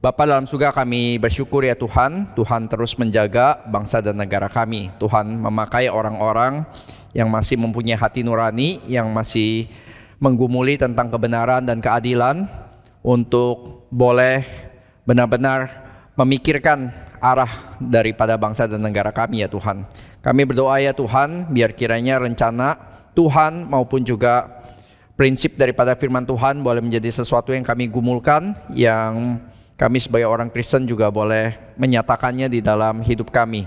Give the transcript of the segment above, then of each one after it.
Bapa dalam surga, kami bersyukur ya Tuhan, Tuhan terus menjaga bangsa dan negara kami. Tuhan memakai orang-orang yang masih mempunyai hati nurani, yang masih menggumuli tentang kebenaran dan keadilan untuk boleh benar-benar memikirkan arah daripada bangsa dan negara kami ya Tuhan. Kami berdoa ya Tuhan, biar kiranya rencana Tuhan maupun juga prinsip daripada firman Tuhan boleh menjadi sesuatu yang kami gumulkan, yang kami sebagai orang Kristen juga boleh menyatakannya di dalam hidup kami.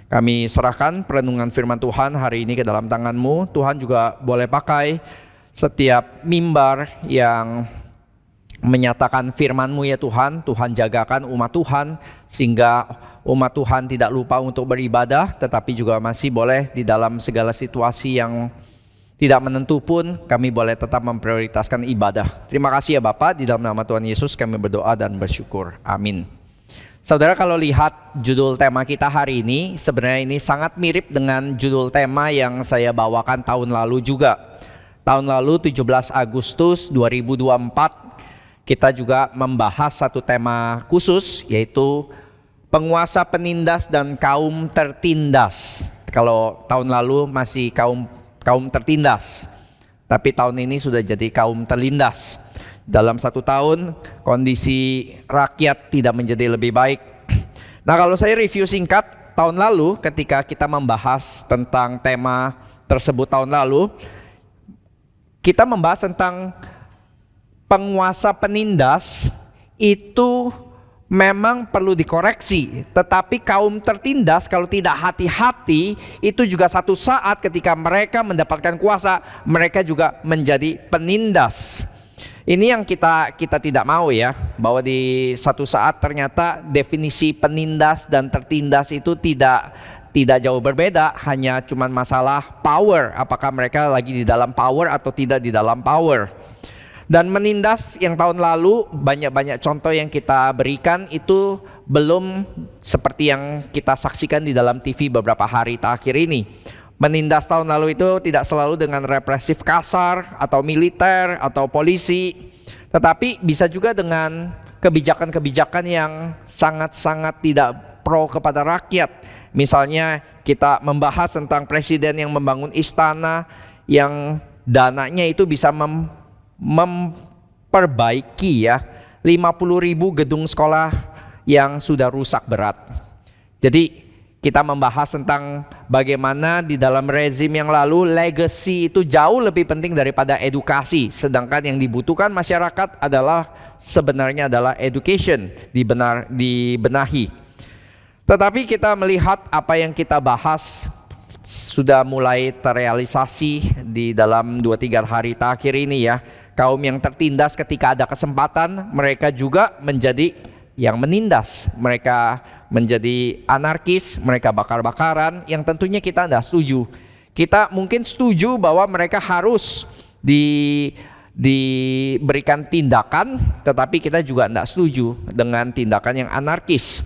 Kami serahkan perenungan firman Tuhan hari ini ke dalam tangan-Mu. Tuhan juga boleh pakai setiap mimbar yang menyatakan firman-Mu ya Tuhan. Tuhan jagakan umat Tuhan sehingga umat Tuhan tidak lupa untuk beribadah, tetapi juga masih boleh di dalam segala situasi yang tidak menentu pun kami boleh tetap memprioritaskan ibadah. Terima kasih ya Bapak, di dalam nama Tuhan Yesus kami berdoa dan bersyukur. Amin. Saudara, kalau lihat judul tema kita hari ini, sebenarnya ini sangat mirip dengan judul tema yang saya bawakan tahun lalu juga. Tahun lalu 17 Agustus 2024 kita juga membahas satu tema khusus, yaitu penguasa penindas dan kaum tertindas. Kalau tahun lalu masih kaum tertindas, tapi tahun ini sudah jadi kaum terlindas. Dalam satu tahun kondisi rakyat tidak menjadi lebih baik. Nah, kalau saya review singkat tahun lalu ketika kita membahas tentang tema tersebut tahun lalu, kita membahas tentang penguasa penindas itu memang perlu dikoreksi, tetapi kaum tertindas kalau tidak hati-hati itu juga satu saat ketika mereka mendapatkan kuasa, mereka juga menjadi penindas. Ini yang kita tidak mau ya, bahwa di satu saat ternyata definisi penindas dan tertindas itu tidak jauh berbeda, hanya cuman masalah power, apakah mereka lagi di dalam power atau tidak di dalam power. Dan menindas yang tahun lalu banyak-banyak contoh yang kita berikan itu belum seperti yang kita saksikan di dalam TV beberapa hari terakhir ini. Menindas tahun lalu itu tidak selalu dengan represif kasar atau militer atau polisi, tetapi bisa juga dengan kebijakan-kebijakan yang sangat-sangat tidak pro kepada rakyat. Misalnya kita membahas tentang presiden yang membangun istana yang dananya itu bisa memperbaiki ya 50.000 gedung sekolah yang sudah rusak berat. Jadi kita membahas tentang bagaimana di dalam rezim yang lalu legacy itu jauh lebih penting daripada edukasi, sedangkan yang dibutuhkan masyarakat sebenarnya adalah education, dibenahi. Tetapi kita melihat apa yang kita bahas sudah mulai terrealisasi di dalam 2-3 hari terakhir ini ya. Kaum yang tertindas ketika ada kesempatan, mereka juga menjadi yang menindas. Mereka menjadi anarkis, mereka bakar-bakaran, yang tentunya kita tidak setuju. Kita mungkin setuju bahwa mereka harus diberikan tindakan, tetapi kita juga tidak setuju dengan tindakan yang anarkis.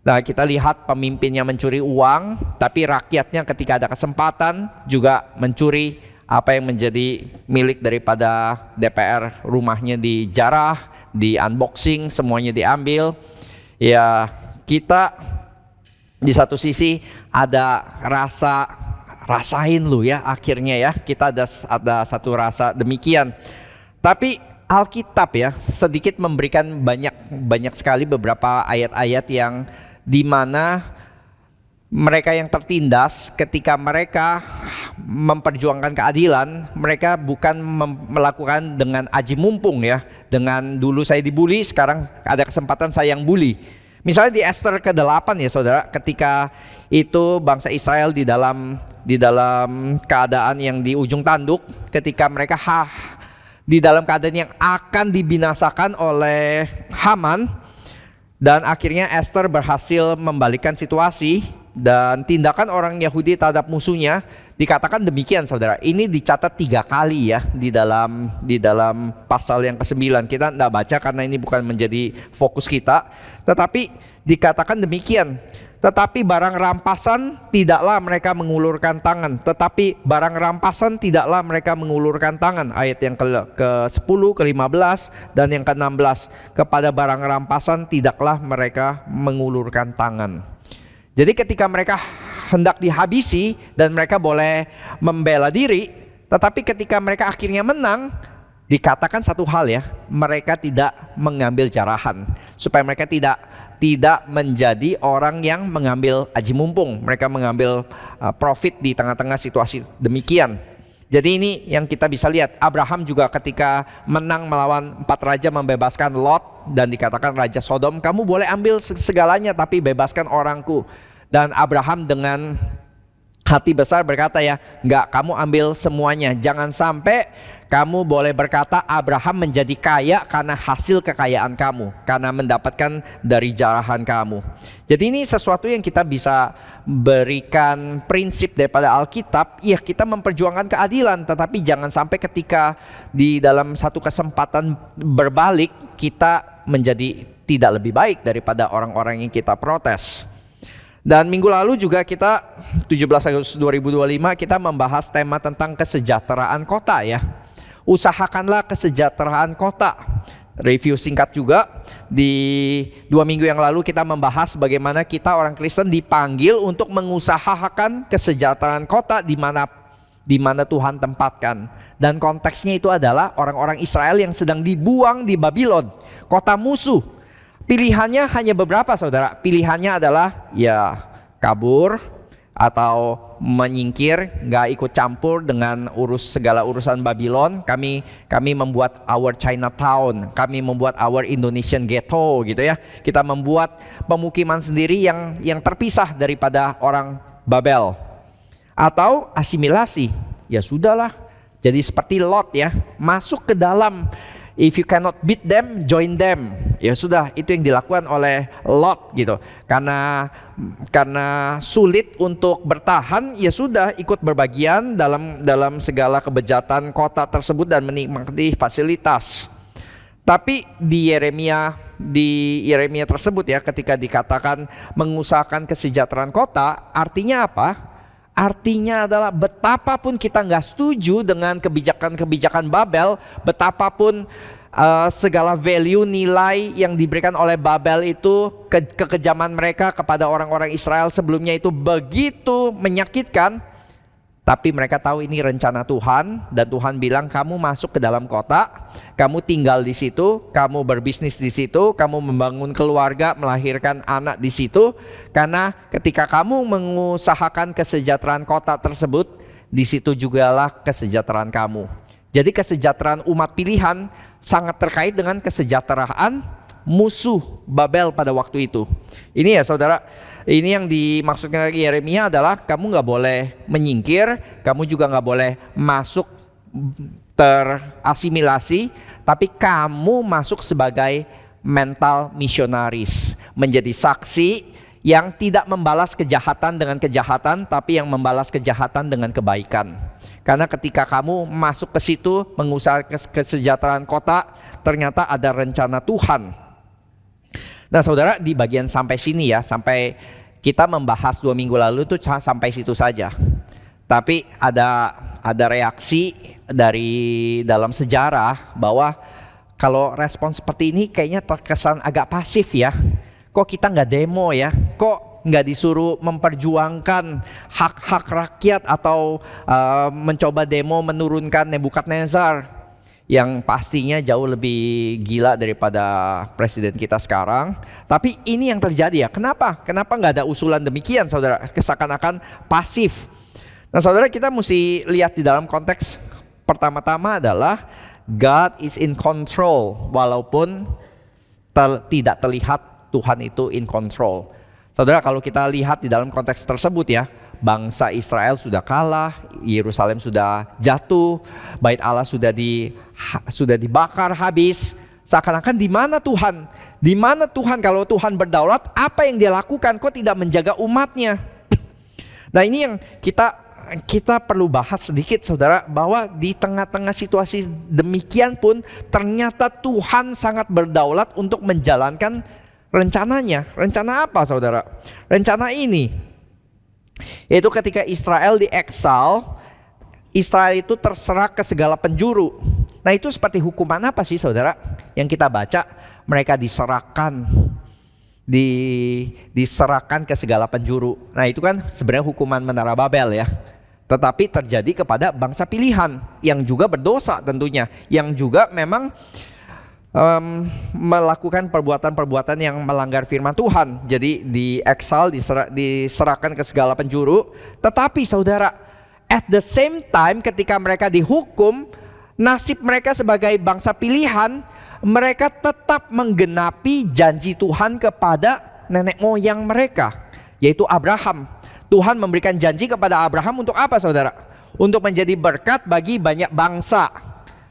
Nah, kita lihat pemimpinnya mencuri uang, tapi rakyatnya ketika ada kesempatan juga mencuri apa yang menjadi milik daripada DPR, rumahnya dijarah, di unboxing, semuanya diambil. Ya, kita di satu sisi ada rasain lu ya, akhirnya ya kita ada satu rasa demikian. Tapi Alkitab ya sedikit memberikan banyak sekali beberapa ayat-ayat yang dimana mereka yang tertindas ketika mereka memperjuangkan keadilan, mereka bukan melakukan dengan aji mumpung ya, dengan dulu saya dibully, sekarang ada kesempatan saya yang bully. Misalnya di Ester ke-8 ya saudara, ketika itu bangsa Israel di dalam keadaan yang di ujung tanduk, ketika mereka di dalam keadaan yang akan dibinasakan oleh Haman, dan akhirnya Ester berhasil membalikkan situasi. Dan tindakan orang Yahudi terhadap musuhnya dikatakan demikian saudara. Ini dicatat 3 kali ya di dalam pasal yang ke-9. Kita tidak baca karena ini bukan menjadi fokus kita, tetapi dikatakan demikian. Tetapi barang rampasan tidaklah mereka mengulurkan tangan. Tetapi barang rampasan tidaklah mereka mengulurkan tangan. Ayat yang ke-10, ke-15, dan yang ke-16. Kepada barang rampasan tidaklah mereka mengulurkan tangan. Jadi ketika mereka hendak dihabisi dan mereka boleh membela diri, tetapi ketika mereka akhirnya menang, dikatakan satu hal ya, mereka tidak mengambil jarahan, supaya mereka tidak menjadi orang yang mengambil aji mumpung. Mereka mengambil profit di tengah-tengah situasi demikian. Jadi ini yang kita bisa lihat. Abraham juga ketika menang melawan 4 raja membebaskan Lot, dan dikatakan Raja Sodom, kamu boleh ambil segalanya tapi bebaskan orangku. Dan Abraham dengan hati besar berkata ya, enggak, kamu ambil semuanya. Jangan sampai kamu boleh berkata Abraham menjadi kaya karena hasil kekayaan kamu, karena mendapatkan dari jarahan kamu. Jadi ini sesuatu yang kita bisa berikan prinsip daripada Alkitab. Ya, kita memperjuangkan keadilan, tetapi jangan sampai ketika di dalam satu kesempatan berbalik, kita menjadi tidak lebih baik daripada orang-orang yang kita protes. Dan minggu lalu juga kita 17 Agustus 2025 kita membahas tema tentang kesejahteraan kota ya. Usahakanlah kesejahteraan kota. Review singkat juga, di 2 minggu yang lalu kita membahas bagaimana kita orang Kristen dipanggil untuk mengusahakan kesejahteraan kota di mana Tuhan tempatkan. Dan konteksnya itu adalah orang-orang Israel yang sedang dibuang di Babylon, kota musuh. Pilihannya hanya beberapa saudara. Pilihannya adalah ya kabur atau menyingkir, nggak ikut campur dengan segala urusan Babylon. Kami membuat our Chinatown, kami membuat our Indonesian ghetto gitu ya. Kita membuat pemukiman sendiri yang terpisah daripada orang Babel. Atau asimilasi, ya sudahlah. Jadi seperti Lot ya, masuk ke dalam. If you cannot beat them, join them. Ya sudah, itu yang dilakukan oleh Lot gitu. Karena sulit untuk bertahan, ya sudah ikut berbagian dalam segala kebejatan kota tersebut dan menikmati fasilitas. Tapi di Yeremia tersebut ya, ketika dikatakan mengusahakan kesejahteraan kota, artinya apa? Artinya adalah betapapun kita nggak setuju dengan kebijakan-kebijakan Babel, betapapun segala value nilai yang diberikan oleh Babel itu, kekejaman mereka kepada orang-orang Israel sebelumnya itu begitu menyakitkan. Tapi mereka tahu ini rencana Tuhan, dan Tuhan bilang kamu masuk ke dalam kota, kamu tinggal di situ, kamu berbisnis di situ, kamu membangun keluarga, melahirkan anak di situ. Karena ketika kamu mengusahakan kesejahteraan kota tersebut, di situ jugalah kesejahteraan kamu. Jadi kesejahteraan umat pilihan sangat terkait dengan kesejahteraan musuh Babel pada waktu itu. Ini ya saudara, ini yang dimaksudkan Yeremia adalah kamu nggak boleh menyingkir, kamu juga nggak boleh masuk terasimilasi, tapi kamu masuk sebagai mental misionaris, menjadi saksi yang tidak membalas kejahatan dengan kejahatan, tapi yang membalas kejahatan dengan kebaikan. Karena ketika kamu masuk ke situ mengusahakan kesejahteraan kota, ternyata ada rencana Tuhan. Nah saudara, di bagian sampai sini ya, sampai kita membahas 2 minggu lalu itu sampai situ saja. Tapi ada reaksi dari dalam sejarah bahwa kalau respon seperti ini kayaknya terkesan agak pasif ya. Kok kita nggak demo ya? Kok nggak disuruh memperjuangkan hak-hak rakyat atau mencoba demo menurunkan Nebukadnezar, yang pastinya jauh lebih gila daripada presiden kita sekarang. Tapi ini yang terjadi ya. Kenapa nggak ada usulan demikian saudara? Seakan-akan pasif. Nah saudara, kita mesti lihat di dalam konteks pertama-tama adalah God is in control, walaupun tidak terlihat Tuhan itu in control. Saudara, kalau kita lihat di dalam konteks tersebut ya, bangsa Israel sudah kalah, Yerusalem sudah jatuh, Bait Allah sudah dibakar habis. Seakan-akan di mana Tuhan? Di mana Tuhan? Kalau Tuhan berdaulat, apa yang Dia lakukan? Kok tidak menjaga umatnya? Nah ini yang kita perlu bahas sedikit saudara, bahwa di tengah-tengah situasi demikian pun ternyata Tuhan sangat berdaulat untuk menjalankan rencananya. Rencana apa saudara? Rencana ini, yaitu ketika Israel dieksil, Israel itu terserak ke segala penjuru. Nah itu seperti hukuman apa sih saudara? Yang kita baca, mereka diserahkan ke segala penjuru. Nah itu kan sebenarnya hukuman Menara Babel ya. Tetapi terjadi kepada bangsa pilihan yang juga berdosa tentunya, yang juga memang melakukan perbuatan-perbuatan yang melanggar firman Tuhan. Jadi diserahkan ke segala penjuru. Tetapi saudara, at the same time ketika mereka dihukum, nasib mereka sebagai bangsa pilihan, mereka tetap menggenapi janji Tuhan kepada nenek moyang mereka, yaitu Abraham. Tuhan memberikan janji kepada Abraham untuk apa saudara? Untuk menjadi berkat bagi banyak bangsa.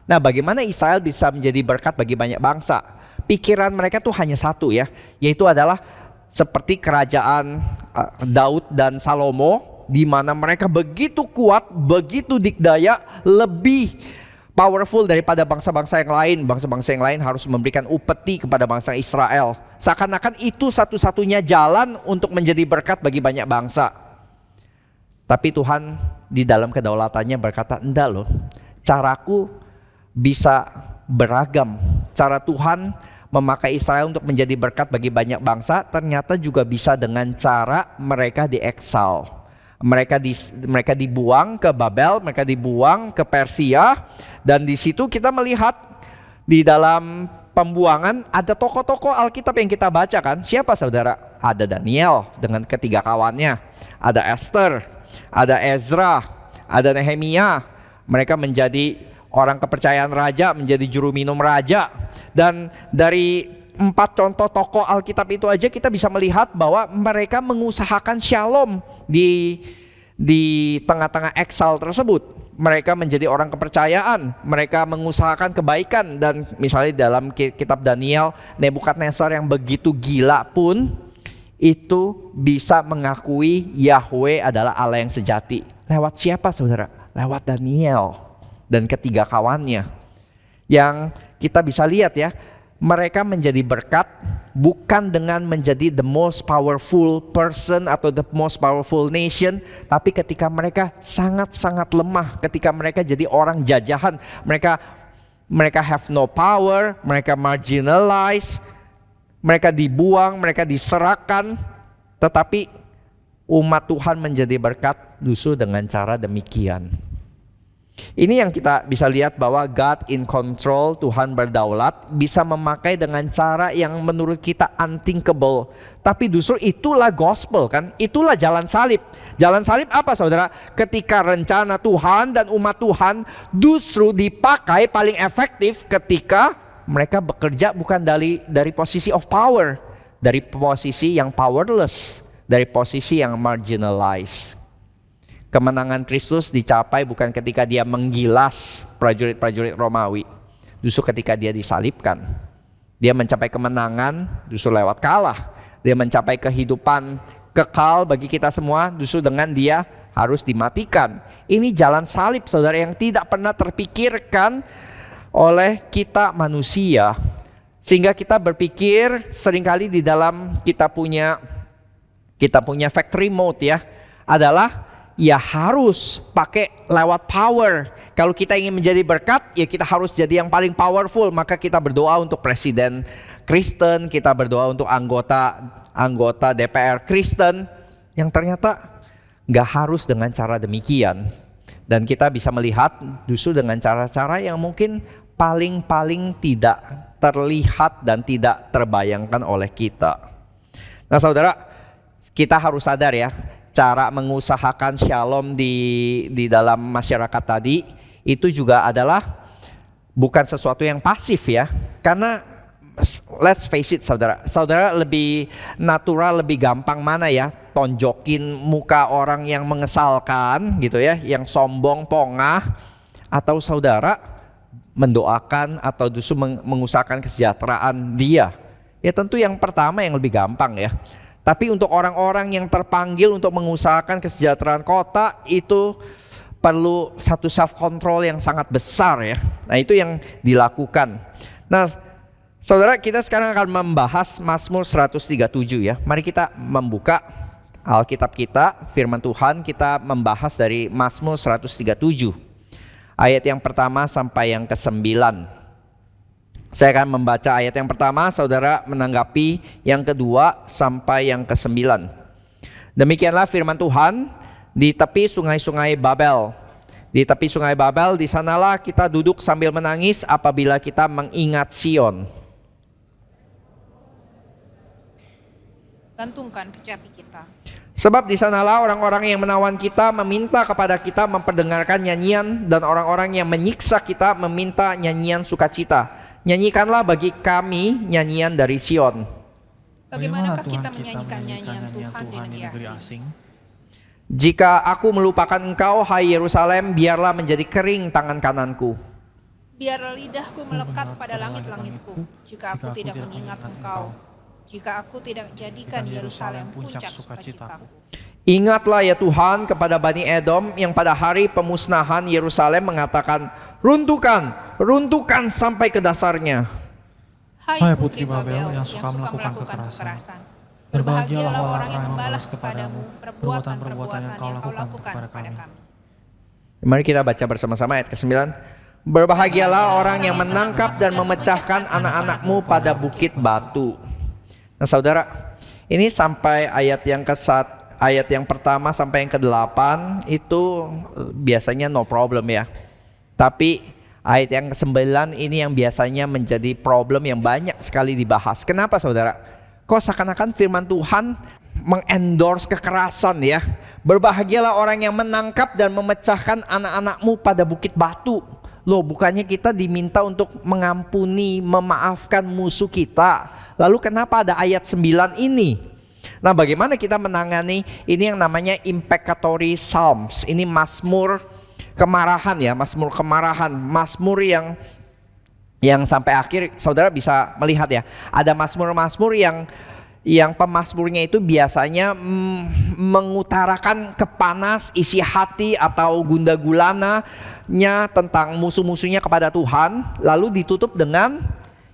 Nah bagaimana Israel bisa menjadi berkat bagi banyak bangsa? Pikiran mereka tuh hanya satu ya, yaitu adalah seperti kerajaan Daud dan Salomo, di mana mereka begitu kuat, begitu dikdaya, lebih powerful daripada bangsa-bangsa yang lain. Bangsa-bangsa yang lain harus memberikan upeti kepada bangsa Israel. Seakan-akan itu satu-satunya jalan untuk menjadi berkat bagi banyak bangsa. Tapi Tuhan di dalam kedaulatannya berkata, enggak loh, caraku bisa beragam. Cara Tuhan memakai Israel untuk menjadi berkat bagi banyak bangsa ternyata juga bisa dengan cara mereka dieksil. Mereka dibuang ke Babel, mereka dibuang ke Persia, dan di situ kita melihat di dalam pembuangan ada tokoh-tokoh Alkitab yang kita baca kan. Siapa saudara? Ada Daniel dengan ketiga kawannya, ada Esther, ada Ezra, ada Nehemia. Mereka menjadi orang kepercayaan raja, menjadi juru minum raja. Dan dari 4 contoh tokoh Alkitab itu aja kita bisa melihat bahwa mereka mengusahakan shalom di tengah-tengah eksal tersebut. Mereka menjadi orang kepercayaan, mereka mengusahakan kebaikan. Dan misalnya dalam kitab Daniel, Nebukadnezar yang begitu gila pun itu bisa mengakui Yahweh adalah Allah yang sejati. Lewat siapa saudara? Lewat Daniel dan ketiga kawannya. Yang kita bisa lihat ya, mereka menjadi berkat bukan dengan menjadi the most powerful person atau the most powerful nation, tapi ketika mereka sangat-sangat lemah, ketika mereka jadi orang jajahan, mereka have no power, mereka marginalized, mereka dibuang, mereka diserahkan, tetapi umat Tuhan menjadi berkat justru dengan cara demikian. Ini yang kita bisa lihat bahwa God in control, Tuhan berdaulat, bisa memakai dengan cara yang menurut kita unthinkable. Tapi justru itulah gospel kan, itulah jalan salib. Jalan salib apa saudara? Ketika rencana Tuhan dan umat Tuhan justru dipakai paling efektif ketika mereka bekerja bukan dari posisi of power, dari posisi yang powerless, dari posisi yang marginalized. Kemenangan Kristus dicapai bukan ketika dia menggilas prajurit-prajurit Romawi, justru ketika dia disalibkan. Dia mencapai kemenangan justru lewat kalah. Dia mencapai kehidupan kekal bagi kita semua justru dengan dia harus dimatikan. Ini jalan salib saudara yang tidak pernah terpikirkan oleh kita manusia. Sehingga kita berpikir seringkali di dalam kita punya factory mode ya, adalah ya harus pakai lewat power. Kalau kita ingin menjadi berkat, ya kita harus jadi yang paling powerful. Maka kita berdoa untuk presiden Kristen, kita berdoa untuk anggota DPR Kristen, yang ternyata gak harus dengan cara demikian. Dan kita bisa melihat justru dengan cara-cara yang mungkin paling tidak terlihat dan tidak terbayangkan oleh kita. Nah saudara, kita harus sadar ya, cara mengusahakan shalom di dalam masyarakat tadi itu juga adalah bukan sesuatu yang pasif ya. Karena let's face it saudara lebih natural, lebih gampang mana ya, tonjokin muka orang yang mengesalkan gitu ya, yang sombong, pongah, atau saudara mendoakan atau justru mengusahakan kesejahteraan dia. Ya tentu yang pertama yang lebih gampang ya. Tapi untuk orang-orang yang terpanggil untuk mengusahakan kesejahteraan kota, itu perlu satu self control yang sangat besar ya. Nah itu yang dilakukan. Nah Saudara, kita sekarang akan membahas Mazmur 137 ya. Mari kita membuka Alkitab kita, firman Tuhan, kita membahas dari Mazmur 137. Ayat yang pertama sampai yang ke-9. Saya akan membaca ayat yang pertama, saudara menanggapi yang kedua sampai yang ke-9. Demikianlah firman Tuhan di tepi sungai-sungai Babel. Di tepi sungai Babel, di sanalah kita duduk sambil menangis apabila kita mengingat Sion. Gantungkan kecapi kita. Sebab di sanalah orang-orang yang menawan kita meminta kepada kita memperdengarkan nyanyian, dan orang-orang yang menyiksa kita meminta nyanyian sukacita. Nyanyikanlah bagi kami nyanyian dari Sion. Bagaimanakah kita menyanyikan nyanyian Tuhan di negeri asing? Jika aku melupakan engkau, hai Yerusalem, biarlah menjadi kering tangan kananku. Biarlah lidahku melekat pada langit-langitku, jika aku tidak mengingat engkau. Jika aku tidak jadikan Yerusalem puncak sukacitaku. Ingatlah ya Tuhan kepada Bani Edom yang pada hari pemusnahan Yerusalem mengatakan, runtuhkan, runtuhkan sampai ke dasarnya. Hai putri Babel yang suka melakukan kekerasan. Berbahagialah orang yang membalas kepadamu perbuatan-perbuatan yang kau lakukan kepada kami. Mari kita baca bersama-sama ayat ke-9. Berbahagialah orang yang menangkap dan memecahkan anak-anakmu pada bukit batu. Nah saudara, ini sampai ayat yang pertama sampai yang ke-8 itu biasanya no problem ya. Tapi ayat yang ke-9 ini yang biasanya menjadi problem yang banyak sekali dibahas. Kenapa saudara? Kok seakan-akan firman Tuhan mengendorse kekerasan ya. Berbahagialah orang yang menangkap dan memecahkan anak-anakmu pada bukit batu. Loh, bukannya kita diminta untuk mengampuni, memaafkan musuh kita. Lalu kenapa ada ayat 9 ini? Nah, bagaimana kita menangani ini yang namanya imprecatory psalms? Ini mazmur kemarahan ya, mazmur kemarahan, mazmur yang sampai akhir saudara bisa melihat ya. Ada mazmur-mazmur yang pemazmurnya itu biasanya mengutarakan kepanas isi hati atau gundah gulananya tentang musuh-musuhnya kepada Tuhan, lalu ditutup dengan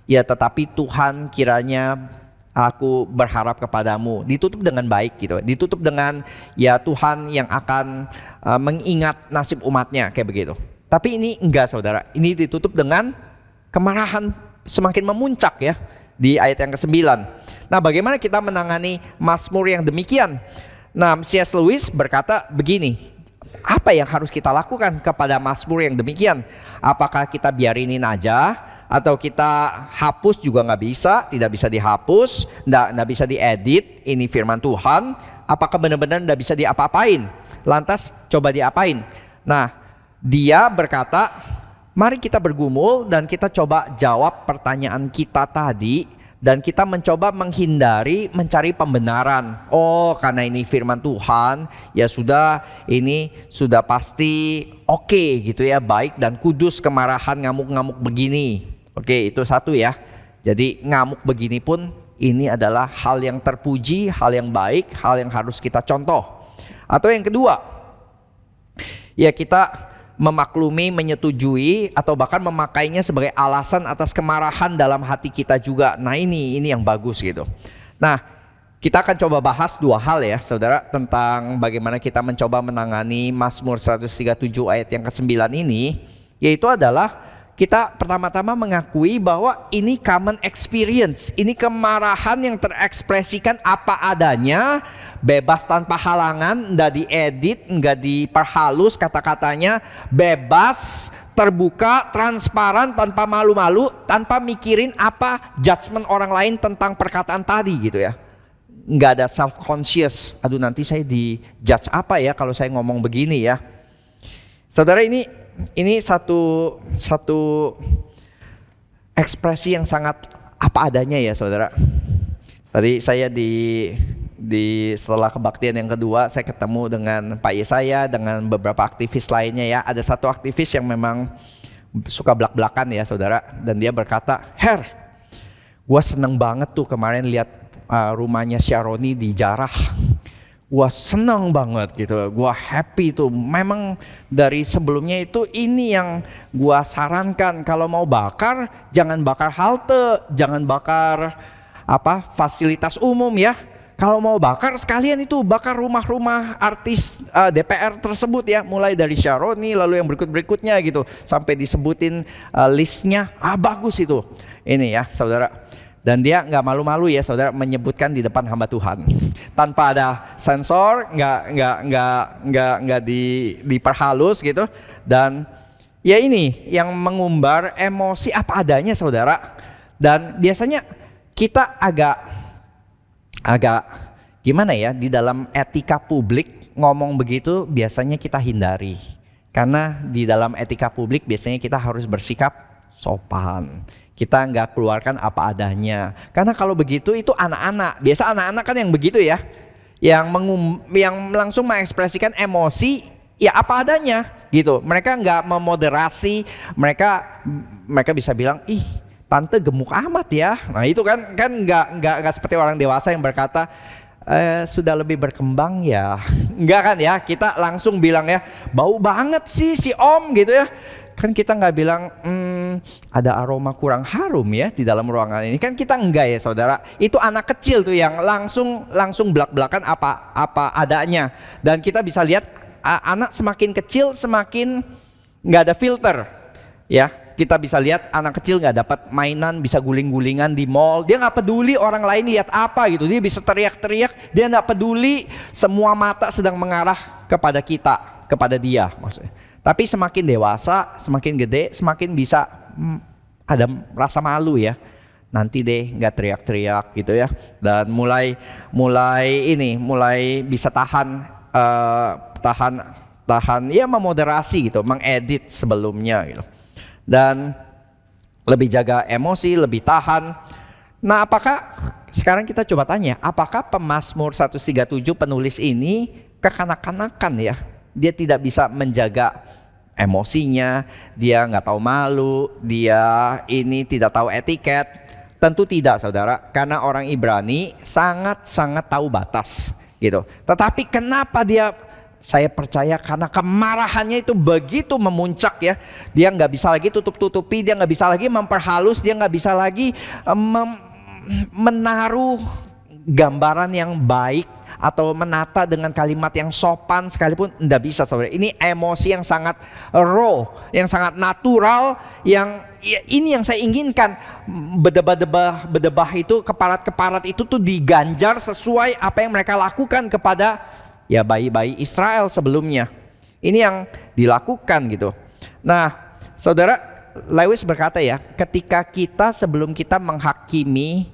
ya tetapi Tuhan kiranya aku berharap kepadamu. Ditutup dengan baik gitu. Ditutup dengan ya Tuhan yang akan mengingat nasib umatnya kayak begitu. Tapi ini enggak saudara. Ini ditutup dengan kemarahan semakin memuncak ya di ayat yang ke-9. Nah, bagaimana kita menangani mazmur yang demikian? Nah, C.S. Lewis berkata begini, apa yang harus kita lakukan kepada mazmur yang demikian? Apakah kita biarinin aja? Atau kita hapus juga nggak bisa, tidak bisa dihapus, nggak bisa diedit, ini firman Tuhan. Apakah benar-benar nggak bisa diapa-apain? Lantas coba diapain? Nah, dia berkata, mari kita bergumul dan kita coba jawab pertanyaan kita tadi. Dan kita mencoba menghindari mencari pembenaran. Oh, karena ini firman Tuhan, ya sudah, ini sudah pasti oke gitu ya, baik dan kudus kemarahan ngamuk-ngamuk begini. Oke, itu satu ya. Jadi ngamuk begini pun ini adalah hal yang terpuji, hal yang baik, hal yang harus kita contoh. Atau yang kedua, ya kita memaklumi, menyetujui, atau bahkan memakainya sebagai alasan atas kemarahan dalam hati kita juga. Nah ini yang bagus gitu. Nah, kita akan coba bahas dua hal ya saudara, tentang bagaimana kita mencoba menangani Mazmur 137 ayat yang ke-9 ini. Yaitu adalah kita pertama-tama mengakui bahwa ini common experience. Ini kemarahan yang terekspresikan apa adanya, bebas tanpa halangan, nggak diedit, nggak diperhalus kata-katanya, bebas, terbuka, transparan, tanpa malu-malu, tanpa mikirin apa judgement orang lain tentang perkataan tadi gitu ya. Nggak ada self conscious. Aduh, nanti saya di judge apa ya kalau saya ngomong begini ya. Saudara, ini satu ekspresi yang sangat apa adanya ya saudara. Tadi saya di setelah kebaktian yang kedua, saya ketemu dengan Pak Yesaya, dengan beberapa aktivis lainnya ya. Ada satu aktivis yang memang suka belak-belakan ya saudara. Dan dia berkata, Her, gue seneng banget tuh kemarin lihat rumahnya Syaroni dijarah. Gua seneng banget gitu, gua happy tuh. Memang dari sebelumnya itu ini yang gua sarankan, kalau mau bakar jangan bakar halte, jangan bakar fasilitas umum ya. Kalau mau bakar sekalian itu bakar rumah-rumah artis DPR tersebut ya, mulai dari Syaroni lalu yang berikut-berikutnya gitu sampai disebutin listnya. Bagus itu. Ini ya saudara. Dan dia nggak malu-malu ya saudara menyebutkan di depan hamba Tuhan tanpa ada sensor, nggak diperhalus gitu. Dan ya ini yang mengumbar emosi apa adanya saudara. Dan biasanya kita agak gimana ya, di dalam etika publik ngomong begitu biasanya kita hindari, karena di dalam etika publik biasanya kita harus bersikap sopan. Kita nggak keluarkan apa adanya. Karena kalau begitu itu anak-anak. Biasa anak-anak kan yang begitu ya. Yang langsung mengekspresikan emosi ya apa adanya gitu. Mereka nggak memoderasi. Mereka bisa bilang, ih tante gemuk amat ya. Nah itu kan nggak seperti orang dewasa yang berkata, sudah lebih berkembang ya. Enggak kan ya. Kita langsung bilang ya, bau banget sih si om gitu ya. Kan kita nggak bilang ada aroma kurang harum ya di dalam ruangan ini. Kan kita enggak ya saudara. Itu anak kecil tuh yang langsung belak-belakan apa adanya. Dan kita bisa lihat anak semakin kecil semakin nggak ada filter ya. Kita bisa lihat anak kecil nggak dapat mainan, bisa guling-gulingan di mall. Dia nggak peduli orang lain lihat apa gitu. Dia bisa teriak-teriak. Dia nggak peduli semua mata sedang mengarah kepada kita, kepada dia maksudnya. Tapi semakin dewasa, semakin gede, semakin bisa ada rasa malu ya. Nanti deh nggak teriak-teriak gitu ya. Dan mulai bisa tahan ya, memoderasi gitu, mengedit sebelumnya gitu. Dan lebih jaga emosi, lebih tahan. Nah, apakah sekarang kita coba tanya, apakah Pemazmur 137 penulis ini kekanak-kanakan ya? Dia tidak bisa menjaga emosinya, dia nggak tahu malu, dia ini tidak tahu etiket. Tentu tidak saudara, karena orang Ibrani sangat-sangat tahu batas gitu. Tetapi kenapa saya percaya karena kemarahannya itu begitu memuncak ya. Dia nggak bisa lagi tutup-tutupi, dia nggak bisa lagi memperhalus, dia nggak bisa lagi menaruh gambaran yang baik atau menata dengan kalimat yang sopan sekalipun, tidak bisa saudara. Ini emosi yang sangat raw, yang sangat natural, yang ya, ini yang saya inginkan. Bedebah itu, keparat-keparat itu tuh diganjar sesuai apa yang mereka lakukan kepada ya bayi-bayi Israel sebelumnya. Ini yang dilakukan gitu. Nah saudara, Lewis berkata ya, ketika kita sebelum kita menghakimi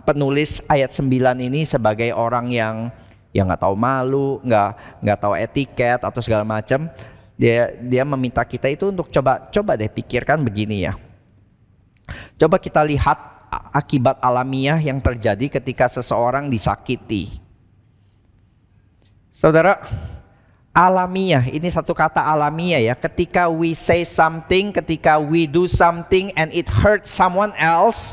penulis ayat 9 ini sebagai orang yang nggak tahu malu, nggak tahu etiket atau segala macam, dia meminta kita itu untuk coba deh pikirkan begini ya. Coba kita lihat akibat alamiah yang terjadi ketika seseorang disakiti. Saudara, alamiah, ini satu kata alamiah ya. Ketika we say something, ketika we do something and it hurts someone else,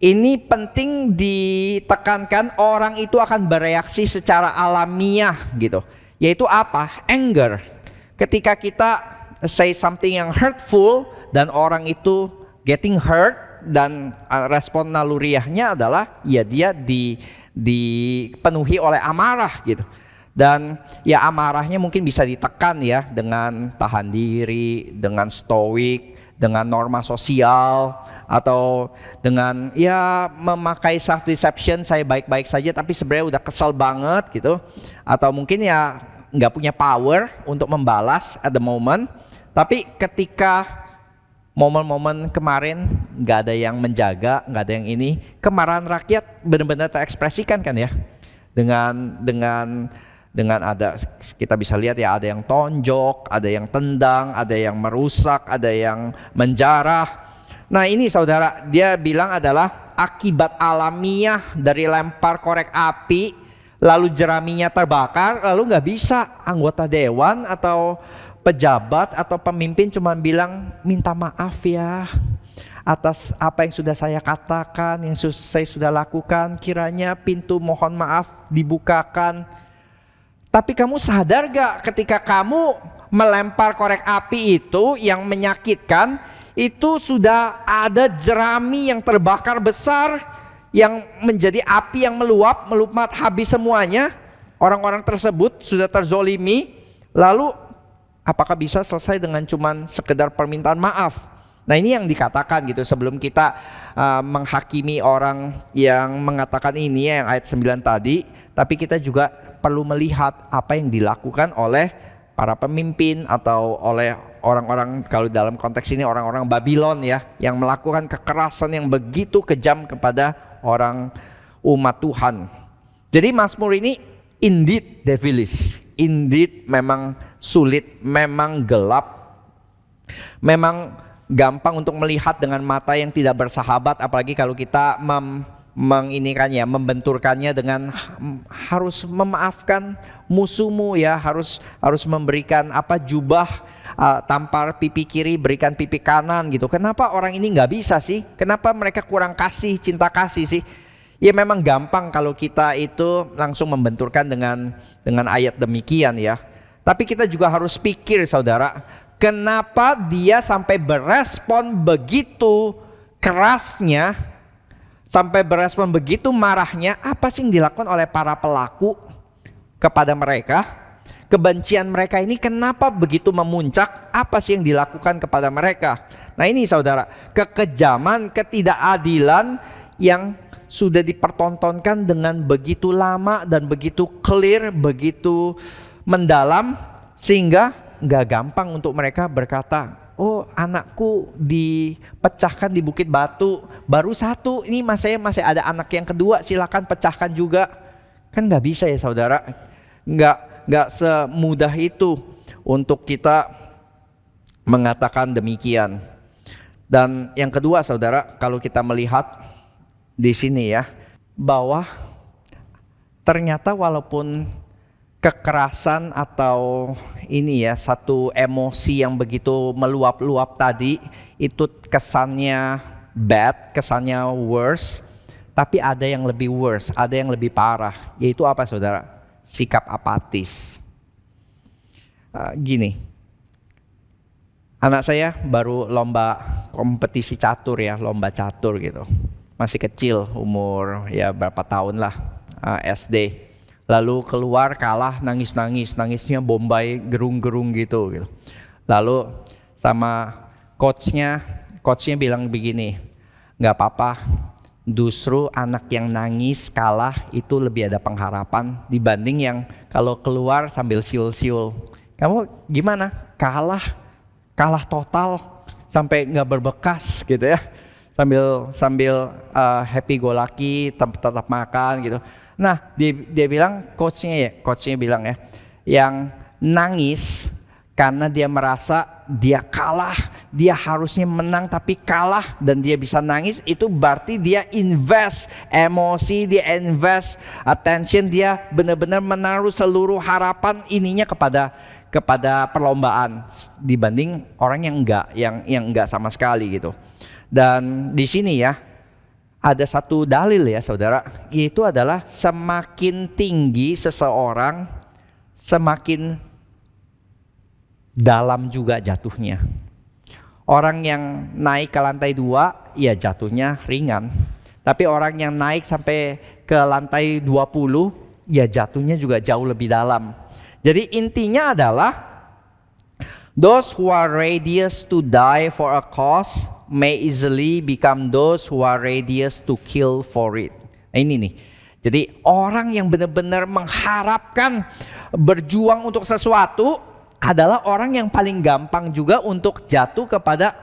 ini penting ditekankan, orang itu akan bereaksi secara alamiah gitu. Yaitu apa? Anger. Ketika kita say something yang hurtful dan orang itu getting hurt, dan respon naluriahnya adalah ya dia dipenuhi oleh amarah gitu. Dan ya amarahnya mungkin bisa ditekan ya dengan tahan diri, dengan stoik, dengan norma sosial, atau dengan ya memakai self deception, saya baik-baik saja tapi sebenarnya udah kesel banget gitu. Atau mungkin ya nggak punya power untuk membalas at the moment. Tapi ketika momen-momen kemarin nggak ada yang menjaga, nggak ada yang ini, kemarahan rakyat benar-benar terekspresikan kan ya. Dengan ada, kita bisa lihat ya, ada yang tonjok, ada yang tendang, ada yang merusak, ada yang menjarah. Nah ini saudara, dia bilang adalah akibat alamiah dari lempar korek api, lalu jeraminya terbakar, lalu nggak bisa anggota dewan atau pejabat atau pemimpin cuma bilang minta maaf ya atas apa yang sudah saya katakan, yang saya sudah lakukan, kiranya pintu mohon maaf dibukakan. Tapi kamu sadar gak ketika kamu melempar korek api itu yang menyakitkan, itu sudah ada jerami yang terbakar besar, yang menjadi api yang meluap habis semuanya. Orang-orang tersebut sudah terzolimi, lalu apakah bisa selesai dengan cuman sekedar permintaan maaf? Nah ini yang dikatakan gitu sebelum kita menghakimi orang yang mengatakan ini yang ayat 9 tadi. Tapi kita juga perlu melihat apa yang dilakukan oleh para pemimpin atau oleh orang-orang, kalau dalam konteks ini orang-orang Babylon ya, yang melakukan kekerasan yang begitu kejam kepada orang umat Tuhan. Jadi Mazmur ini indeed devilish, indeed memang sulit, memang gelap, memang gampang untuk melihat dengan mata yang tidak bersahabat, apalagi kalau kita membenturkannya dengan harus memaafkan musuhmu ya, harus memberikan jubah, tampar pipi kiri berikan pipi kanan gitu. Kenapa orang ini nggak bisa sih? Kenapa mereka kurang cinta kasih sih? Ya memang gampang kalau kita itu langsung membenturkan dengan ayat demikian ya. Tapi kita juga harus pikir saudara, kenapa dia sampai berespon begitu kerasnya, sampai berespon begitu marahnya? Apa sih yang dilakukan oleh para pelaku kepada mereka? Kebencian mereka ini kenapa begitu memuncak? Apa sih yang dilakukan kepada mereka? Nah ini saudara, kekejaman, ketidakadilan yang sudah dipertontonkan dengan begitu lama dan begitu clear, begitu mendalam, sehingga gak gampang untuk mereka berkata, oh anakku dipecahkan di Bukit Batu, baru satu, ini masih ada anak yang kedua, silakan pecahkan juga. Kan gak bisa ya saudara, gak semudah itu untuk kita mengatakan demikian. Dan yang kedua saudara, kalau kita melihat di sini ya, bahwa ternyata walaupun kekerasan atau ini ya, satu emosi yang begitu meluap-luap tadi itu kesannya bad, kesannya worse, tapi ada yang lebih worse, ada yang lebih parah, yaitu apa saudara? Sikap apatis. Gini, anak saya baru lomba kompetisi catur ya, lomba catur gitu, masih kecil, umur ya berapa tahun lah, SD. Lalu keluar kalah, nangisnya Bombay gerung-gerung gitu. Lalu sama coachnya bilang begini, nggak apa-apa, justru anak yang nangis kalah itu lebih ada pengharapan dibanding yang kalau keluar sambil siul-siul. Kamu gimana? Kalah total sampai nggak berbekas gitu ya, sambil happy go lucky, tetap makan gitu. Nah dia bilang, coachnya bilang ya, yang nangis karena dia merasa dia kalah, dia harusnya menang tapi kalah dan dia bisa nangis, itu berarti dia invest emosi, dia invest attention, dia benar-benar menaruh seluruh harapan ininya kepada perlombaan dibanding orang yang enggak sama sekali gitu. Dan di sini ya ada satu dalil ya saudara, yaitu adalah semakin tinggi seseorang, semakin dalam juga jatuhnya. Orang yang naik ke lantai 2 ya jatuhnya ringan, tapi orang yang naik sampai ke lantai 20 ya jatuhnya juga jauh lebih dalam. Jadi intinya adalah those who are ready to die for a cause may easily become those who are ready to kill for it. Nah ini nih. Jadi orang yang benar-benar mengharapkan berjuang untuk sesuatu adalah orang yang paling gampang juga untuk jatuh kepada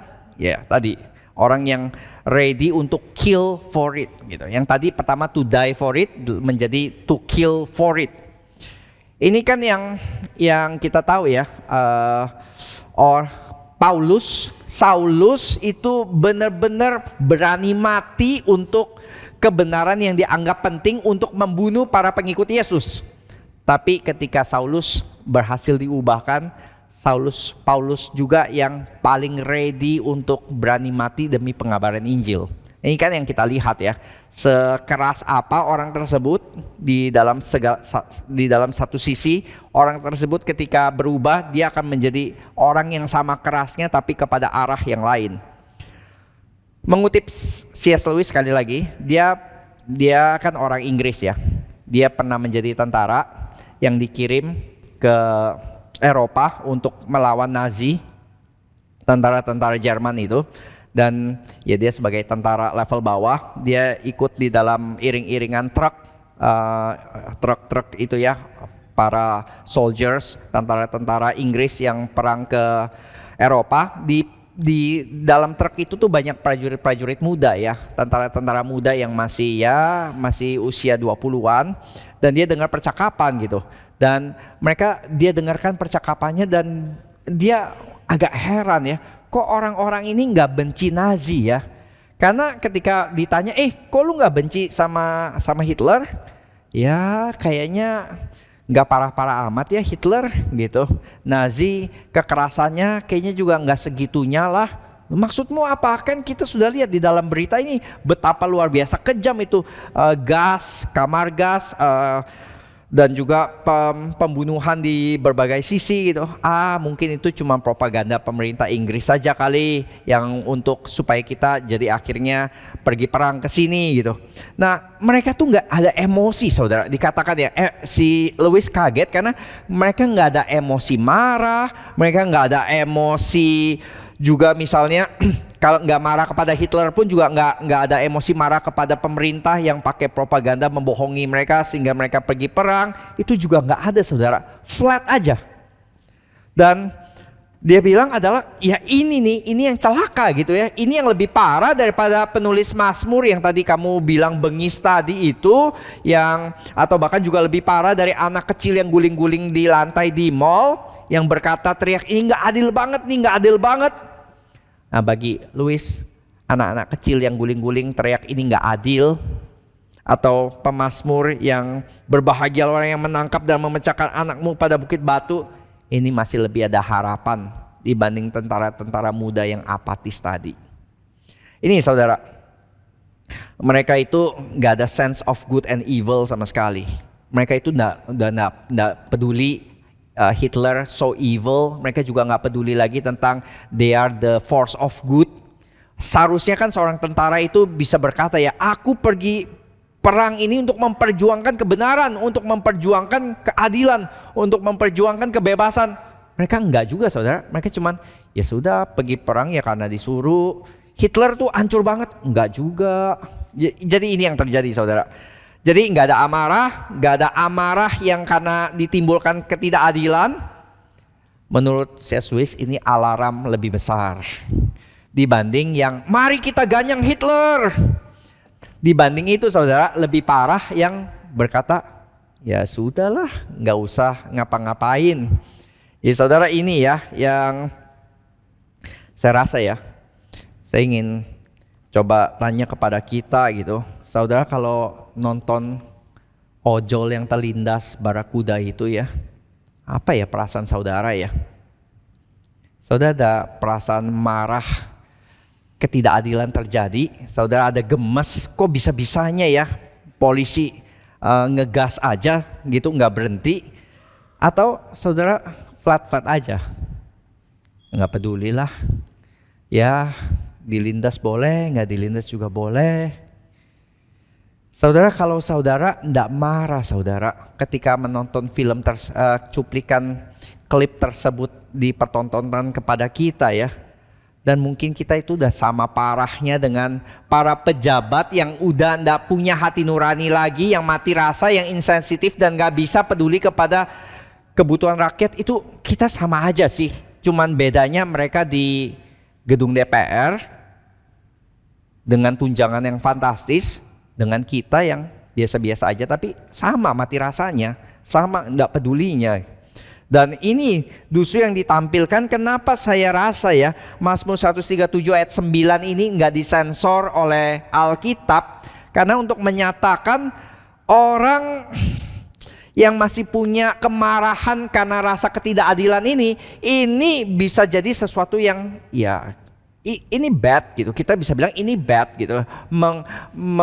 tadi orang yang ready untuk kill for it gitu. Yang tadi pertama to die for it menjadi to kill for it. Ini kan yang kita tahu ya, Saulus itu benar-benar berani mati untuk kebenaran yang dianggap penting untuk membunuh para pengikut Yesus. Tapi ketika Saulus berhasil diubahkan, Paulus juga yang paling ready untuk berani mati demi pengabaran Injil. Ini kan yang kita lihat ya, sekeras apa orang tersebut di dalam satu sisi, orang tersebut ketika berubah dia akan menjadi orang yang sama kerasnya tapi kepada arah yang lain. Mengutip C.S. Lewis sekali lagi, dia kan orang Inggris ya. Dia pernah menjadi tentara yang dikirim ke Eropa untuk melawan Nazi, tentara-tentara Jerman itu. Dan ya dia sebagai tentara level bawah, dia ikut di dalam iring-iringan truk itu ya, para soldiers, tentara-tentara Inggris yang perang ke Eropa. Di dalam truk itu tuh banyak prajurit-prajurit muda ya, tentara-tentara muda yang masih usia 20-an, dan dia dengar percakapan gitu. Dan dia dengarkan percakapannya dan dia agak heran ya, kok orang-orang ini nggak benci Nazi ya? Karena ketika ditanya, kok lu nggak benci sama Hitler? Ya kayaknya nggak parah-parah amat ya Hitler gitu. Nazi kekerasannya kayaknya juga nggak segitunya lah. Maksudmu apa? Kan kita sudah lihat di dalam berita ini betapa luar biasa kejam itu kamar gas, dan juga pembunuhan di berbagai sisi gitu. Mungkin itu cuma propaganda pemerintah Inggris saja kali yang supaya kita jadi akhirnya pergi perang ke sini gitu. Nah, mereka tuh nggak ada emosi, saudara. Dikatakan ya, si Lewis kaget karena mereka nggak ada emosi marah, mereka nggak ada emosi juga misalnya kalau nggak marah kepada Hitler pun juga nggak ada emosi marah kepada pemerintah yang pakai propaganda membohongi mereka sehingga mereka pergi perang. Itu juga nggak ada, saudara. Flat aja. Dan dia bilang adalah ya ini yang celaka gitu ya. Ini yang lebih parah daripada penulis Mazmur yang tadi kamu bilang bengis tadi itu, atau bahkan juga lebih parah dari anak kecil yang guling-guling di lantai di mall yang berkata teriak, ini nggak adil banget nih, nggak adil banget. Nah, bagi Lewis, anak-anak kecil yang guling-guling teriak ini nggak adil, atau pemazmur yang berbahagia orang yang menangkap dan memecahkan anakmu pada bukit batu, ini masih lebih ada harapan dibanding tentara-tentara muda yang apatis tadi. Ini saudara, mereka itu nggak ada sense of good and evil sama sekali. Mereka itu nggak peduli Hitler so evil. Mereka juga nggak peduli lagi tentang they are the force of good. Seharusnya kan seorang tentara itu bisa berkata ya, aku pergi perang ini untuk memperjuangkan kebenaran, untuk memperjuangkan keadilan, untuk memperjuangkan kebebasan. Mereka enggak juga, saudara. Mereka cuman ya sudah pergi perang ya karena disuruh. Hitler tuh hancur banget, enggak juga. Jadi ini yang terjadi, saudara. Jadi nggak ada amarah yang karena ditimbulkan ketidakadilan. Menurut C.S. Lewis ini alarm lebih besar dibanding yang mari kita ganyang Hitler. Dibanding itu, saudara, lebih parah yang berkata ya sudahlah, nggak usah ngapa-ngapain. Ya saudara, ini ya yang saya rasa ya, saya ingin coba tanya kepada kita gitu. Saudara, kalau nonton ojol yang terlindas barakuda itu ya, apa ya perasaan saudara ya? Saudara ada perasaan marah, ketidakadilan terjadi. Saudara ada gemes, kok bisa-bisanya ya polisi ngegas aja gitu, nggak berhenti. Atau saudara flat-flat aja, nggak pedulilah ya, dilindas boleh, nggak dilindas juga boleh. Saudara, kalau saudara tidak marah, saudara, ketika menonton film cuplikan klip tersebut dipertontonkan kepada kita ya, dan mungkin kita itu udah sama parahnya dengan para pejabat yang udah tidak punya hati nurani lagi, yang mati rasa, yang insensitif dan gak bisa peduli kepada kebutuhan rakyat. Itu kita sama aja sih, cuman bedanya mereka di gedung DPR dengan tunjangan yang fantastis, dengan kita yang biasa-biasa aja tapi sama mati rasanya, sama enggak pedulinya. Dan ini justru yang ditampilkan. Kenapa saya rasa ya Mazmur 137 ayat 9 ini enggak disensor oleh Alkitab, karena untuk menyatakan orang yang masih punya kemarahan karena rasa ketidakadilan ini bisa jadi sesuatu yang ya ini bad gitu. Kita bisa bilang ini bad gitu.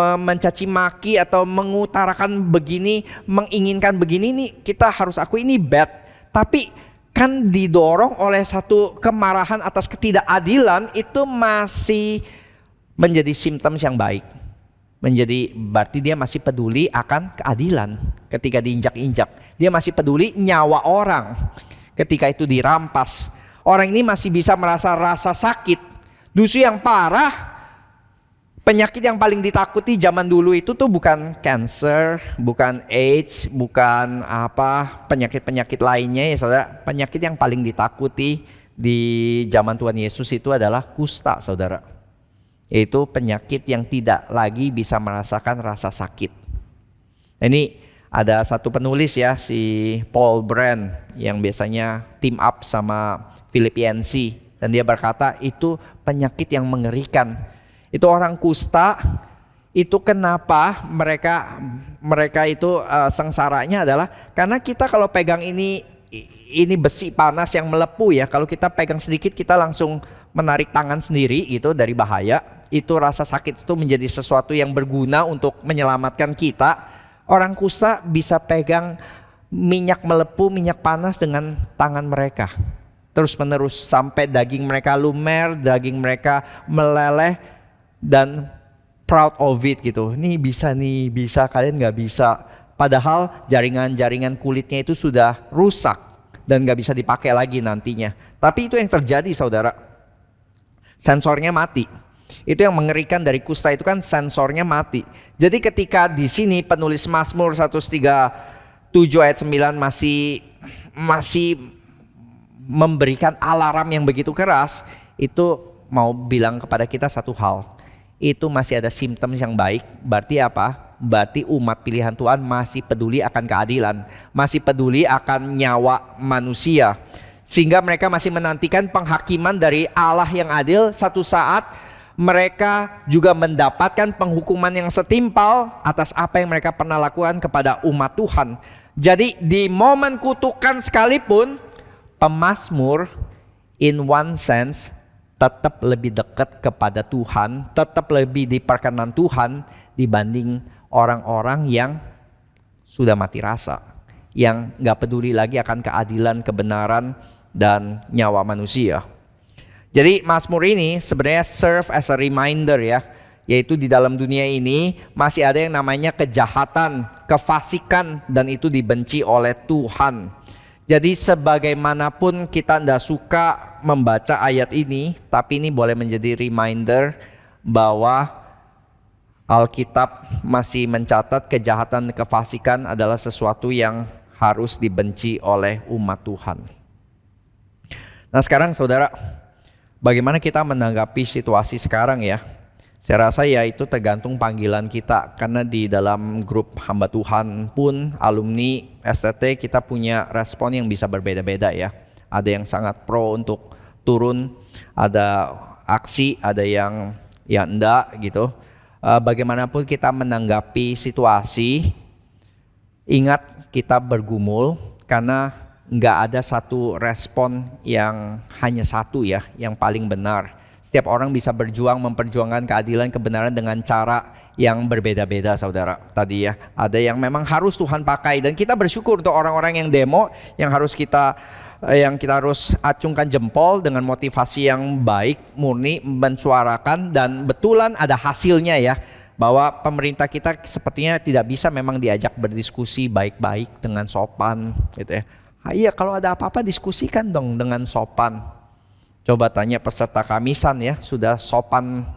Mencaci maki atau mengutarakan begini, menginginkan begini, ini kita harus akui ini bad. Tapi kan didorong oleh satu kemarahan atas ketidakadilan, itu masih menjadi simptoms yang baik. Berarti dia masih peduli akan keadilan ketika diinjak-injak. Dia masih peduli nyawa orang ketika itu dirampas. Orang ini masih bisa merasa rasa sakit. Justru yang parah, penyakit yang paling ditakuti zaman dulu itu tuh bukan cancer, bukan AIDS, bukan penyakit-penyakit lainnya ya saudara. Penyakit yang paling ditakuti di zaman Tuhan Yesus itu adalah kusta, saudara. Yaitu penyakit yang tidak lagi bisa merasakan rasa sakit. Ini ada satu penulis ya, si Paul Brand, yang biasanya team up sama Philip Yancey. Dan dia berkata itu penyakit yang mengerikan. Itu orang kusta, itu kenapa mereka itu sengsaranya adalah karena kita kalau pegang ini besi panas yang melepuh ya. Kalau kita pegang sedikit kita langsung menarik tangan sendiri gitu dari bahaya. Itu rasa sakit itu menjadi sesuatu yang berguna untuk menyelamatkan kita. Orang kusta bisa pegang minyak melepuh, minyak panas dengan tangan mereka. Terus menerus sampai daging mereka lumer, daging mereka meleleh, dan proud of it gitu. Nih bisa, kalian nggak bisa. Padahal jaringan-jaringan kulitnya itu sudah rusak dan nggak bisa dipakai lagi nantinya. Tapi itu yang terjadi saudara. Sensornya mati. Itu yang mengerikan dari kusta itu kan sensornya mati. Jadi ketika di sini penulis Mazmur 137 ayat 9 masih memberikan alarm yang begitu keras, itu mau bilang kepada kita satu hal. Itu masih ada simptoms yang baik. Berarti apa? Berarti umat pilihan Tuhan masih peduli akan keadilan, masih peduli akan nyawa manusia. Sehingga mereka masih menantikan penghakiman dari Allah yang adil. Satu saat mereka juga mendapatkan penghukuman yang setimpal atas apa yang mereka pernah lakukan kepada umat Tuhan. Jadi di momen kutukan sekalipun, pemazmur in one sense tetap lebih dekat kepada Tuhan, tetap lebih diperkenan Tuhan dibanding orang-orang yang sudah mati rasa, yang gak peduli lagi akan keadilan, kebenaran, dan nyawa manusia. Jadi Mazmur ini sebenarnya serve as a reminder ya, yaitu di dalam dunia ini masih ada yang namanya kejahatan, kefasikan, dan itu dibenci oleh Tuhan. Jadi sebagaimanapun kita tidak suka membaca ayat ini, tapi ini boleh menjadi reminder bahwa Alkitab masih mencatat kejahatan dan kefasikan adalah sesuatu yang harus dibenci oleh umat Tuhan. Nah sekarang saudara, bagaimana kita menanggapi situasi sekarang ya? Saya rasa ya itu tergantung panggilan kita. Karena di dalam grup hamba Tuhan pun, alumni STT, kita punya respon yang bisa berbeda-beda ya. Ada yang sangat pro untuk turun, ada aksi, ada yang ya enggak gitu. Bagaimanapun kita menanggapi situasi, ingat kita bergumul karena nggak ada satu respon yang hanya satu ya, yang paling benar. Setiap orang bisa berjuang memperjuangkan keadilan, kebenaran dengan cara yang berbeda-beda saudara. Tadi ya, ada yang memang harus Tuhan pakai, dan kita bersyukur untuk orang-orang yang demo, yang kita harus acungkan jempol dengan motivasi yang baik, murni, mensuarakan, dan betulan ada hasilnya ya. Bahwa pemerintah kita sepertinya tidak bisa memang diajak berdiskusi baik-baik dengan sopan gitu ya. Iya, kalau ada apa-apa diskusikan dong dengan sopan. Coba tanya peserta kamisan ya, sudah sopan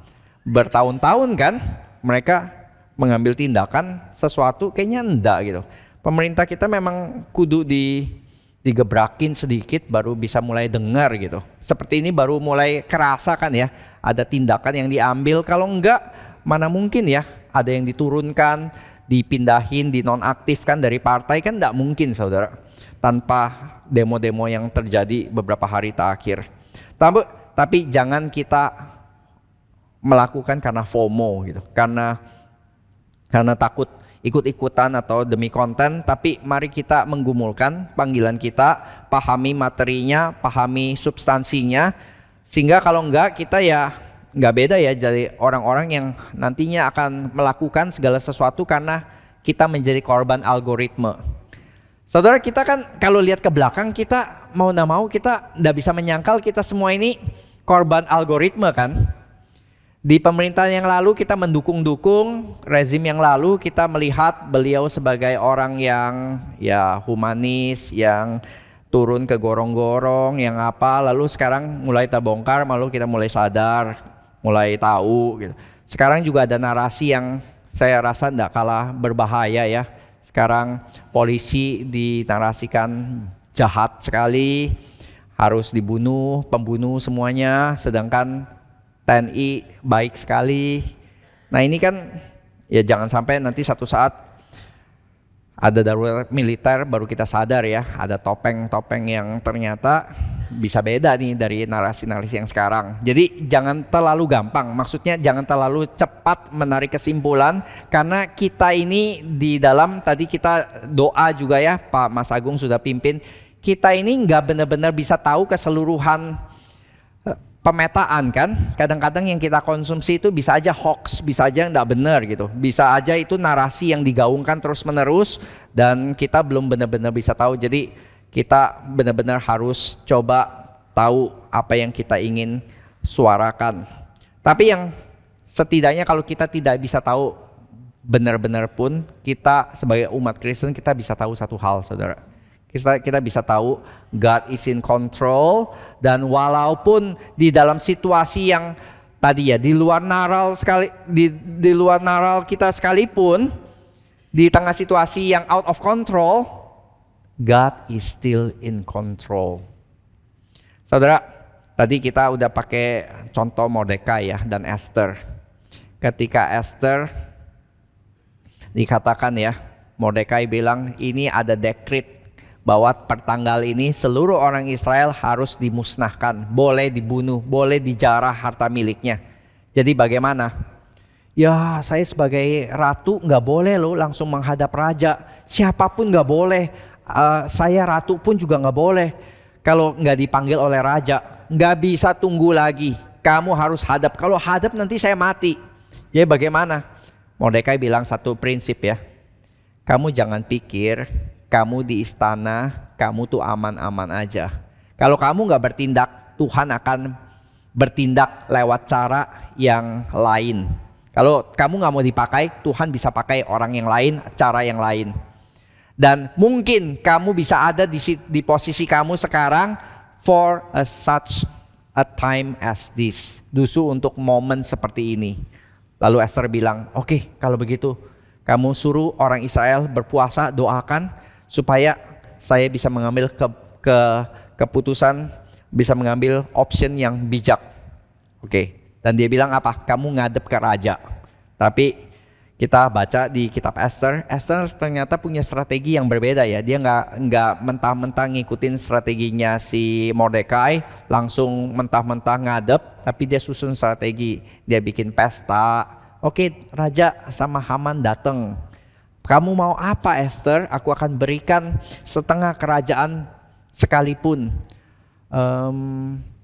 bertahun-tahun kan, mereka mengambil tindakan sesuatu kayaknya enggak gitu. Pemerintah kita memang kudu digebrakin sedikit baru bisa mulai dengar gitu. Seperti ini baru mulai kerasa kan ya, ada tindakan yang diambil. Kalau enggak, mana mungkin ya ada yang diturunkan, dipindahin, dinonaktifkan dari partai, kan enggak mungkin saudara. Tanpa demo-demo yang terjadi beberapa hari terakhir. Tapi jangan kita melakukan karena FOMO gitu, karena takut ikut-ikutan atau demi konten, tapi mari kita menggumulkan panggilan kita, pahami materinya, pahami substansinya, sehingga kalau enggak kita ya enggak beda ya dari orang-orang yang nantinya akan melakukan segala sesuatu karena kita menjadi korban algoritma. Saudara, kita kan kalau lihat ke belakang, kita mau nggak mau kita nggak bisa menyangkal kita semua ini korban algoritma kan. Di pemerintahan yang lalu kita mendukung-dukung rezim yang lalu, kita melihat beliau sebagai orang yang ya humanis, yang turun ke gorong-gorong, yang apa, lalu sekarang mulai terbongkar, lalu kita mulai sadar, mulai tahu gitu. Sekarang juga ada narasi yang saya rasa tidak kalah berbahaya ya. Sekarang polisi dinarasikan jahat sekali, harus dibunuh, pembunuh semuanya, sedangkan TNI baik sekali. Nah ini kan ya jangan sampai nanti satu saat ada darurat militer baru kita sadar ya, ada topeng-topeng yang ternyata bisa beda nih dari narasi-narasi yang sekarang. Jadi jangan terlalu gampang, maksudnya jangan terlalu cepat menarik kesimpulan, karena kita ini di dalam tadi kita doa juga ya, Pak Mas Agung sudah pimpin, kita ini nggak benar-benar bisa tahu keseluruhan pemetaan kan. Kadang-kadang yang kita konsumsi itu bisa aja hoax, bisa aja nggak benar gitu, bisa aja itu narasi yang digaungkan terus menerus dan kita belum benar-benar bisa tahu. Jadi kita benar-benar harus coba tahu apa yang kita ingin suarakan. Tapi yang setidaknya kalau kita tidak bisa tahu benar-benar pun, kita sebagai umat Kristen kita bisa tahu satu hal, saudara. Kita bisa tahu God is in control, dan walaupun di dalam situasi yang tadi ya di luar naral sekali, di luar naral kita sekalipun, di tengah situasi yang out of control, God is still in control. Saudara, tadi kita udah pakai contoh Mordekai ya dan Esther. Ketika Esther dikatakan ya, Mordekai bilang ini ada dekret bahwa pertanggal ini seluruh orang Israel harus dimusnahkan, boleh dibunuh, boleh dijarah harta miliknya. Jadi bagaimana? Ya saya sebagai ratu nggak boleh loh langsung menghadap raja, siapapun nggak boleh, saya ratu pun juga nggak boleh. Kalau nggak dipanggil oleh raja, nggak bisa tunggu lagi, kamu harus hadap, kalau hadap nanti saya mati. Jadi bagaimana? Mordekai bilang satu prinsip ya, kamu jangan pikir kamu di istana, kamu tuh aman-aman aja. Kalau kamu nggak bertindak, Tuhan akan bertindak lewat cara yang lain. Kalau kamu nggak mau dipakai, Tuhan bisa pakai orang yang lain, cara yang lain. Dan mungkin kamu bisa ada di posisi kamu sekarang for such a time as this. Justru untuk momen seperti ini. Lalu Esther bilang, oke, kalau begitu kamu suruh orang Israel berpuasa, doakan supaya saya bisa mengambil keputusan, bisa mengambil option yang bijak. Oke. Dan dia bilang apa? Kamu ngadep ke raja. Tapi kita baca di kitab Esther, Esther ternyata punya strategi yang berbeda ya. Dia nggak mentah-mentah ngikutin strateginya si Mordekai, langsung mentah-mentah ngadep, tapi dia susun strategi. Dia bikin pesta. Oke, raja sama Haman datang. Kamu mau apa Esther? Aku akan berikan setengah kerajaan sekalipun.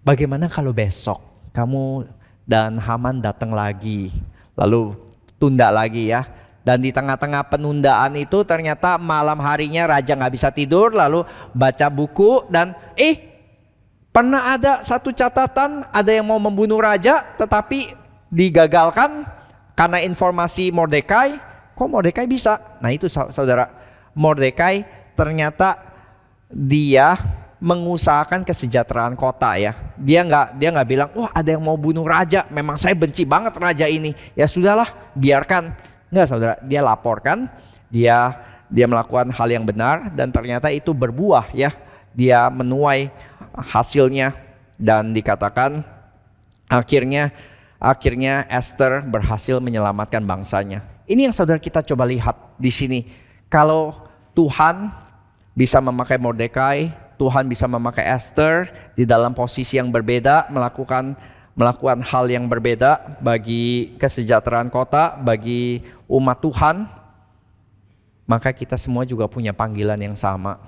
Bagaimana kalau besok kamu dan Haman datang lagi? Lalu tunda lagi ya. Dan di tengah-tengah penundaan itu ternyata malam harinya raja nggak bisa tidur. Lalu baca buku dan pernah ada satu catatan, ada yang mau membunuh raja tetapi digagalkan karena informasi Mordekai. Kok Mordekai bisa? Nah itu saudara, Mordekai ternyata dia mengusahakan kesejahteraan kota ya. Dia nggak bilang, wah ada yang mau bunuh raja, memang saya benci banget raja ini. Ya sudahlah, biarkan. Nggak saudara, dia laporkan, dia melakukan hal yang benar dan ternyata itu berbuah ya. Dia menuai hasilnya dan dikatakan akhirnya Esther berhasil menyelamatkan bangsanya. Ini yang saudara kita coba lihat di sini. Kalau Tuhan bisa memakai Mordekai, Tuhan bisa memakai Esther di dalam posisi yang berbeda, melakukan hal yang berbeda bagi kesejahteraan kota, bagi umat Tuhan. maka kita semua juga punya panggilan yang sama.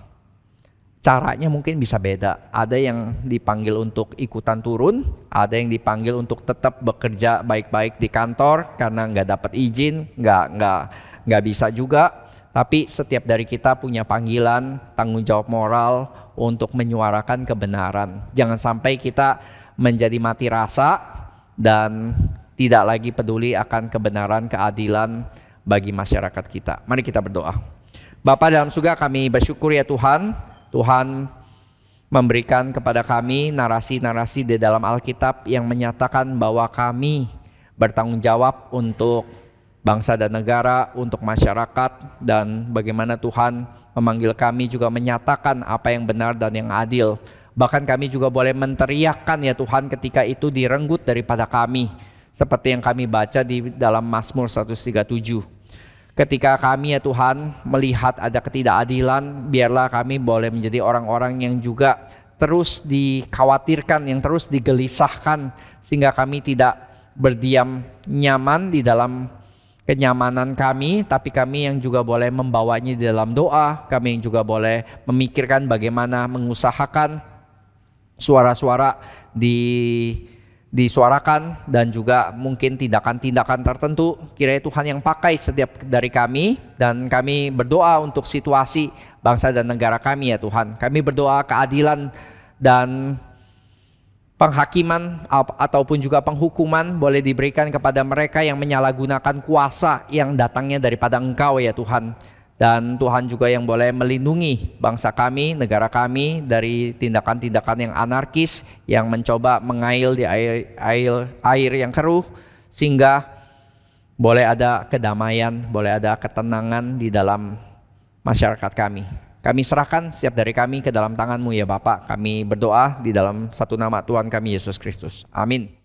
Caranya mungkin bisa beda. Ada yang dipanggil untuk ikutan turun, ada yang dipanggil untuk tetap bekerja baik-baik di kantor karena nggak dapat izin, nggak bisa juga. Tapi setiap dari kita punya panggilan, tanggung jawab moral untuk menyuarakan kebenaran. Jangan sampai kita menjadi mati rasa dan tidak lagi peduli akan kebenaran, keadilan bagi masyarakat kita. Mari kita berdoa. Bapa dalam surga, kami bersyukur ya Tuhan. Tuhan memberikan kepada kami narasi-narasi di dalam Alkitab yang menyatakan bahwa kami bertanggung jawab untuk bangsa dan negara, untuk masyarakat, dan bagaimana Tuhan memanggil kami juga menyatakan apa yang benar dan yang adil. Bahkan kami juga boleh menteriakkan ya Tuhan ketika itu direnggut daripada kami, seperti yang kami baca di dalam Mazmur 137. Ketika kami ya Tuhan melihat ada ketidakadilan, biarlah kami boleh menjadi orang-orang yang juga terus dikhawatirkan, yang terus digelisahkan, sehingga kami tidak berdiam nyaman di dalam kenyamanan kami, tapi kami yang juga boleh membawanya di dalam doa. Kami yang juga boleh memikirkan bagaimana mengusahakan suara-suara disuarakan, dan juga mungkin tindakan-tindakan tertentu kiranya Tuhan yang pakai setiap dari kami, dan kami berdoa untuk situasi bangsa dan negara kami ya Tuhan. Kami berdoa keadilan dan penghakiman ataupun juga penghukuman boleh diberikan kepada mereka yang menyalahgunakan kuasa yang datangnya daripada Engkau ya Tuhan. Dan Tuhan juga yang boleh melindungi bangsa kami, negara kami dari tindakan-tindakan yang anarkis, yang mencoba mengail di air yang keruh, sehingga boleh ada kedamaian, boleh ada ketenangan di dalam masyarakat kami. Kami serahkan setiap dari kami ke dalam tangan-Mu ya Bapak. Kami berdoa di dalam satu nama Tuhan kami Yesus Kristus. Amin.